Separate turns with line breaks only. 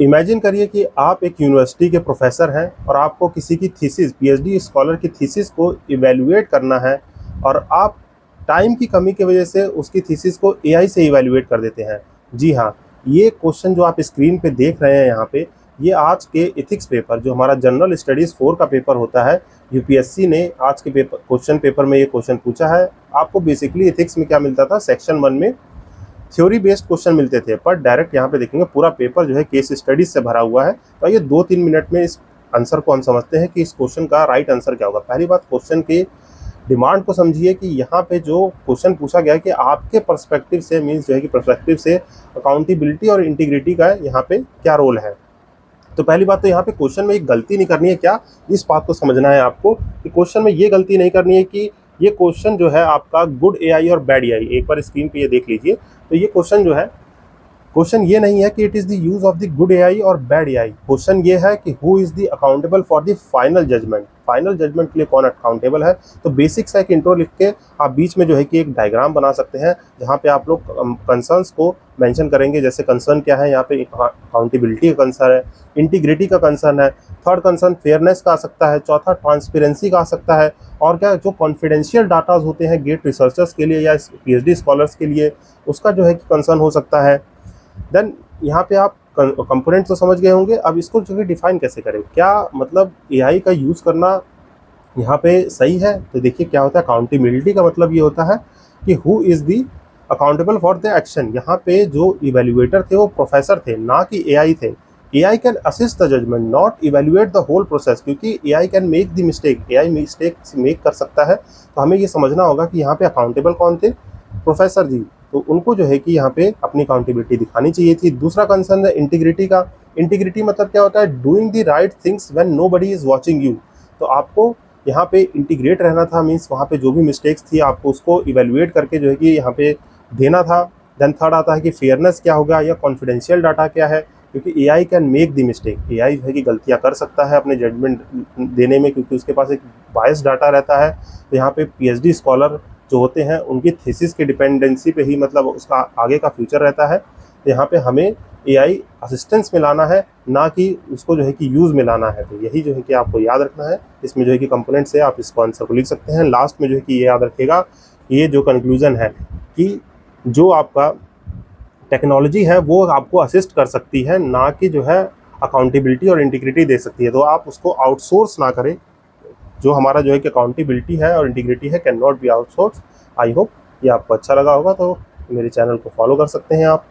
Imagine करिए कि आप एक यूनिवर्सिटी के प्रोफेसर हैं और आपको किसी की थीसिस, पीएचडी स्कॉलर की थीसिस को इवैल्यूएट करना है और आप टाइम की कमी की वजह से उसकी थीसिस को एआई से इवैल्यूएट कर देते हैं। जी हाँ, ये क्वेश्चन जो आप स्क्रीन पे देख रहे हैं यहाँ पे, ये आज के एथिक्स पेपर जो हमारा जनरल स्टडीज़ 4 का पेपर होता है, यूपीएससी ने आज के क्वेश्चन पेपर में ये क्वेश्चन पूछा है। आपको बेसिकली एथिक्स में क्या मिलता था, सेक्शन 1 में थ्योरी बेस्ड क्वेश्चन मिलते थे, पर डायरेक्ट यहाँ पे देखेंगे पूरा पेपर जो है केस स्टडीज से भरा हुआ है। तो ये 2-3 मिनट में इस आंसर को हम समझते हैं कि इस क्वेश्चन का राइट आंसर क्या होगा। पहली बात, क्वेश्चन की डिमांड को समझिए कि यहाँ पे जो क्वेश्चन पूछा गया है कि आपके पर्सपेक्टिव से, मीन्स जो है कि पर्सपेक्टिव से अकाउंटेबिलिटी और इंटीग्रिटी का यहाँ पे क्या रोल है। तो पहली बात तो यहाँ पे क्वेश्चन में एक गलती नहीं करनी है। क्या, इस बात को समझना है आपको कि क्वेश्चन में ये गलती नहीं करनी है कि ये क्वेश्चन जो है आपका गुड एआई और बैड एआई, एक बार स्क्रीन पे ये देख लीजिए। तो ये क्वेश्चन जो है, क्वेश्चन ये नहीं है कि it is the use of the good AI और बैड एआई। क्वेश्चन ये है कि who is the accountable for the final judgement, final judgement के लिए कौन अकाउंटेबल है। तो बेसिक सा एक इंट्रो लिख के आप बीच में जो है कि एक डायग्राम बना सकते हैं जहाँ पे आप लोग कंसर्न्स को मेंशन करेंगे। जैसे कंसर्न क्या है, यहाँ पे अकाउंटेबिलिटी का कंसर्न है, इंटीग्रिटी का कंसर्न है, थर्ड कंसर्न फेयरनेस का आ सकता है, चौथा ट्रांसपेरेंसी का आ सकता है, और क्या जो कॉन्फिडेंशियल डाटाज होते हैं गेट रिसर्चर्स के लिए या पीएचडी स्कॉलर्स के लिए, उसका जो है कि कंसर्न हो सकता है। देन यहाँ पे आप कंपोनेंट तो समझ गए होंगे। अब इसको जो है डिफाइन कैसे करें, क्या मतलब एआई का यूज़ करना यहाँ पे सही है। तो देखिए क्या होता है, अकाउंटेबिलिटी का मतलब ये होता है कि who is the accountable for the action. यहाँ पे जो इवेल्युएटर थे वो प्रोफेसर थे, ना कि एआई थे। AI can assist the judgment, not evaluate the whole process, क्योंकि AI can make the mistake, AI mistake make कर सकता है। तो हमें ये समझना होगा कि यहाँ पे अकाउंटेबल कौन थे, प्रोफेसर जी। तो उनको जो है कि यहाँ पे अपनी अकाउंटेबिलिटी दिखानी चाहिए थी। दूसरा कंसर्न है इंटीग्रिटी का। इंटीग्रिटी मतलब क्या होता है, doing the right things when nobody is watching you. तो आपको यहाँ पे इंटीग्रेट रहना था, मीन्स वहाँ पे जो भी मिस्टेक्स थी आपको उसको इवेल्युएट करके जो है कि यहाँ पे देना था। देन थर्ड आता है कि फेयरनेस क्या होगा या कॉन्फिडेंशियल डाटा क्या है, क्योंकि AI can make the mistake, AI जो है कि गलतियाँ कर सकता है अपने जजमेंट देने में, क्योंकि उसके पास एक बायस डाटा रहता है। तो यहाँ पे पीएचडी स्कॉलर जो होते हैं उनकी थीसिस की डिपेंडेंसी पे ही मतलब उसका आगे का फ्यूचर रहता है। तो यहाँ पे हमें एआई असिस्टेंस में लाना है, ना कि उसको जो है कि यूज़ में लाना है। तो यही जो है कि आपको याद रखना है। इसमें जो है कि कंपोनेंट से आप इसको आंसर को लिख सकते हैं। लास्ट में जो है कि ये याद रखिएगा, ये जो कंक्लूजन है कि जो आपका टेक्नोलॉजी है वो आपको असिस्ट कर सकती है, ना कि जो है अकाउंटेबिलिटी और इंटीग्रिटी दे सकती है। तो आप उसको आउटसोर्स ना करें। जो हमारा जो है कि अकाउंटेबिलिटी है और इंटीग्रिटी है can not be outsource. I hope ये आपको अच्छा लगा होगा। तो मेरे चैनल को फॉलो कर सकते हैं आप।